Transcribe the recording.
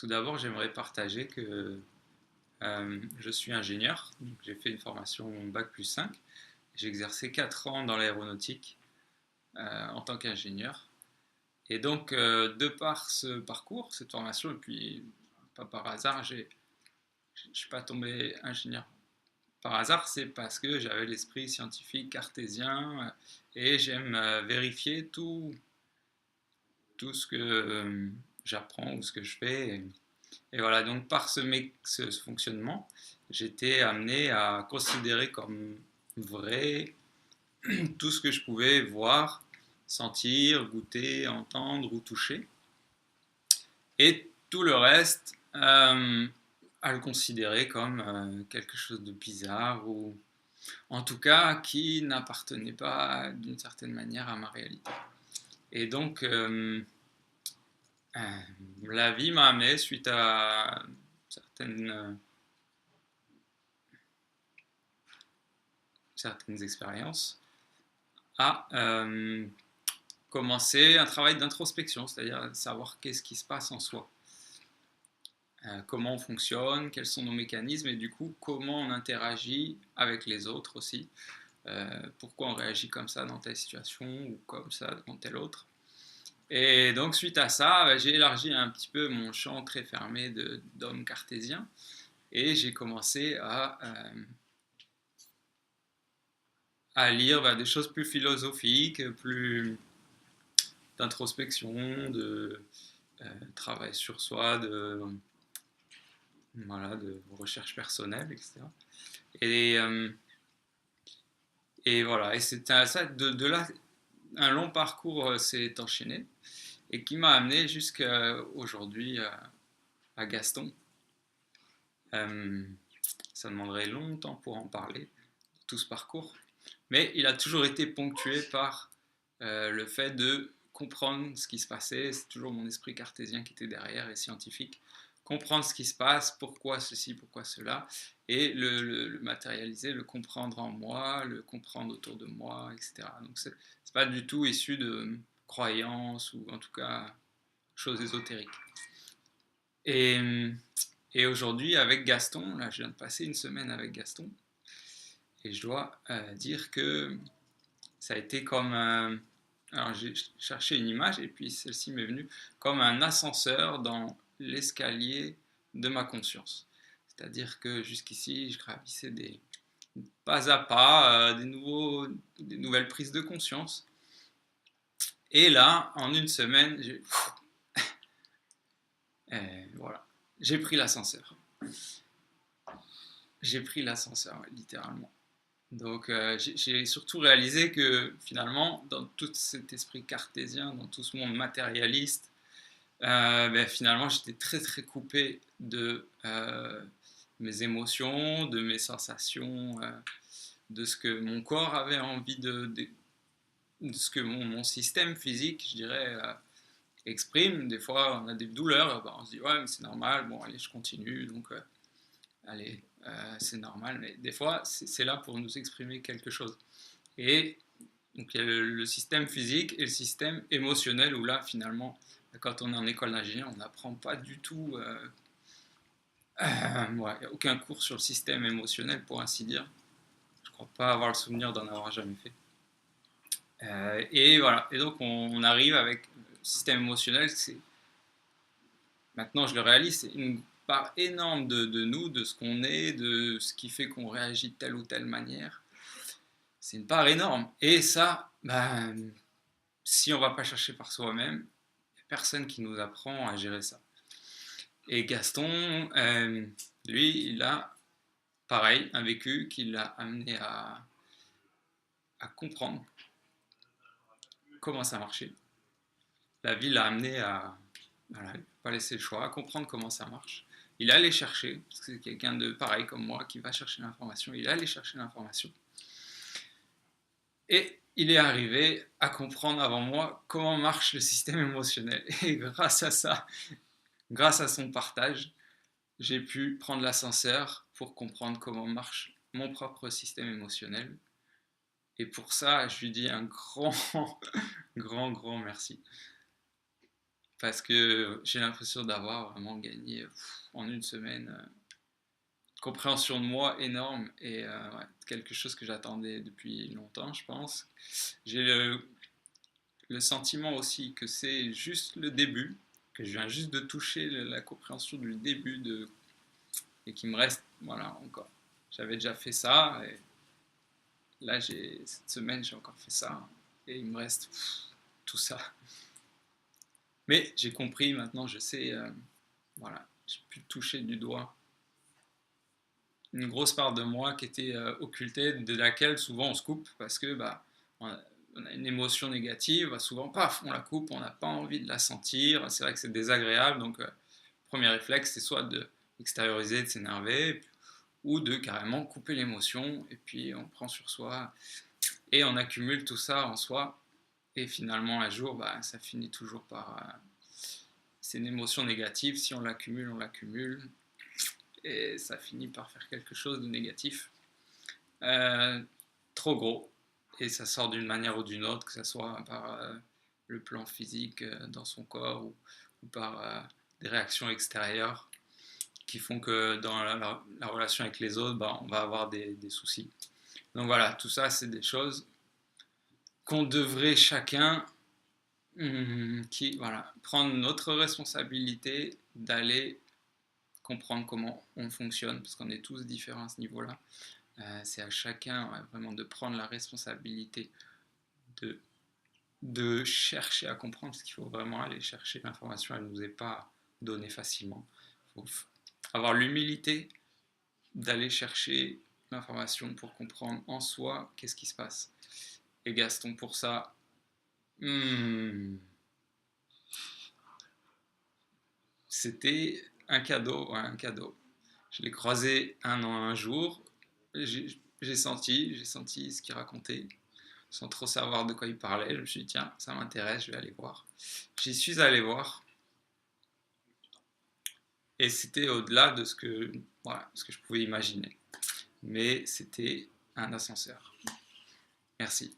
tout d'abord, j'aimerais partager que je suis ingénieur. J'ai fait une formation Bac plus 5. J'ai exercé 4 ans dans l'aéronautique en tant qu'ingénieur. Et donc, de par ce parcours, cette formation, et puis pas par hasard, je ne suis pas tombé ingénieur par hasard, c'est parce que j'avais l'esprit scientifique cartésien et j'aime vérifier tout ce que j'apprends ou ce que je fais. Et voilà, donc par ce fonctionnement, j'étais amené à considérer comme vrai tout ce que je pouvais voir, sentir, goûter, entendre ou toucher. Et tout le reste, à le considérer comme quelque chose de bizarre ou en tout cas qui n'appartenait pas d'une certaine manière à ma réalité. Et donc, la vie m'a amené, suite à certaines expériences, à commencer un travail d'introspection, c'est-à-dire savoir qu'est-ce qui se passe en soi, comment on fonctionne, quels sont nos mécanismes et du coup comment on interagit avec les autres aussi, pourquoi on réagit comme ça dans telle situation ou comme ça dans telle autre. Et donc suite à ça, j'ai élargi un petit peu mon champ très fermé d'homme cartésien et j'ai commencé à lire des choses plus philosophiques, plus d'introspection, de travail sur soi, voilà, de recherche personnelle, etc. Et, euh, et voilà, et c'est ça, de là, un long parcours s'est enchaîné et qui m'a amené jusqu'à aujourd'hui à Gaston. Euh, Ça demanderait longtemps pour en parler, tout ce parcours. Mais il a toujours été ponctué par le fait de comprendre ce qui se passait. C'est toujours mon esprit cartésien qui était derrière et scientifique. Comprendre ce qui se passe, pourquoi ceci, pourquoi cela, et le matérialiser, le comprendre en moi, le comprendre autour de moi, etc. Donc c'est pas du tout issu de croyances ou en tout cas choses ésotériques. Et, et aujourd'hui, avec Gaston, là je viens de passer une semaine avec Gaston, et je dois dire que ça a été comme un... Alors j'ai cherché une image et puis celle-ci m'est venue comme un ascenseur dans l'escalier de ma conscience. C'est-à-dire que jusqu'ici, je gravissais pas à pas des nouvelles prises de conscience. Et là, en une semaine, voilà, j'ai pris l'ascenseur. J'ai pris l'ascenseur, littéralement. Donc j'ai surtout réalisé que finalement, dans tout cet esprit cartésien, dans tout ce monde matérialiste, finalement j'étais très très coupé de mes émotions, de mes sensations, de ce que mon corps avait envie de ce que mon système physique, je dirais, exprime. Des fois on a des douleurs, on se dit ouais mais c'est normal, bon allez je continue, donc allez, c'est normal, mais des fois, c'est là pour nous exprimer quelque chose. Et donc, il y a le système physique et le système émotionnel, où là, finalement, quand on est en école d'ingénieur, on n'apprend pas du tout, ouais, il n'y a aucun cours sur le système émotionnel, pour ainsi dire. Je ne crois pas avoir le souvenir d'en avoir jamais fait. Et voilà, et donc on arrive avec le système émotionnel, maintenant je le réalise, c'est une part énorme de nous, de ce qu'on est, de ce qui fait qu'on réagit de telle ou telle manière. C'est une part énorme. Et ça, si on ne va pas chercher par soi-même, il n'y a personne qui nous apprend à gérer ça. Et Gaston, lui, il a, pareil, un vécu qui l'a amené à comprendre comment ça marchait. La vie l'a amené à, voilà, pas laisser le choix, à comprendre comment ça marche. Il allait chercher, parce que c'est quelqu'un de pareil comme moi qui va chercher l'information, il allait chercher l'information. Et il est arrivé à comprendre avant moi comment marche le système émotionnel. Et grâce à ça, grâce à son partage, j'ai pu prendre l'ascenseur pour comprendre comment marche mon propre système émotionnel. Et pour ça, je lui dis un grand, grand, grand merci. parce que j'ai l'impression d'avoir vraiment gagné en une semaine compréhension de moi énorme et ouais, quelque chose que j'attendais depuis longtemps, je pense. J'ai le sentiment aussi que c'est juste le début, que je viens juste de toucher la compréhension du début et qu'il me reste, voilà, encore. J'avais déjà fait ça et là, cette semaine, j'ai encore fait ça et il me reste tout ça. Mais j'ai compris maintenant, je sais, voilà, j'ai pu toucher du doigt une grosse part de moi qui était occultée, de laquelle souvent on se coupe parce que bah, on a une émotion négative, bah, souvent paf, on la coupe, on n'a pas envie de la sentir, c'est vrai que c'est désagréable, donc le premier réflexe c'est soit de extérioriser, de s'énerver, ou de carrément couper l'émotion, et puis on prend sur soi, et on accumule tout ça en soi, et finalement un jour bah, ça finit toujours par... c'est une émotion négative, si on l'accumule, et ça finit par faire quelque chose de négatif. Euh, Trop gros, et ça sort d'une manière ou d'une autre, que ce soit par le plan physique dans son corps ou par des réactions extérieures qui font que dans la relation avec les autres, bah, on va avoir des soucis. Donc voilà, tout ça, c'est des choses qu'on devrait chacun voilà, prendre notre responsabilité d'aller comprendre comment on fonctionne, parce qu'on est tous différents à ce niveau-là. C'est à chacun ouais, vraiment de prendre la responsabilité de, de chercher à comprendre, parce qu'il faut vraiment aller chercher l'information, elle ne nous est pas donnée facilement. Il faut avoir l'humilité d'aller chercher l'information pour comprendre en soi qu'est-ce qui se passe. Et Gaston, pour ça, c'était un cadeau, ouais, un cadeau. Je l'ai croisé un jour, j'ai senti ce qu'il racontait, sans trop savoir de quoi il parlait. Je me suis dit, tiens, ça m'intéresse, je vais aller voir. J'y suis allé voir, et c'était au-delà de voilà, ce que je pouvais imaginer. Mais c'était un ascenseur. Merci.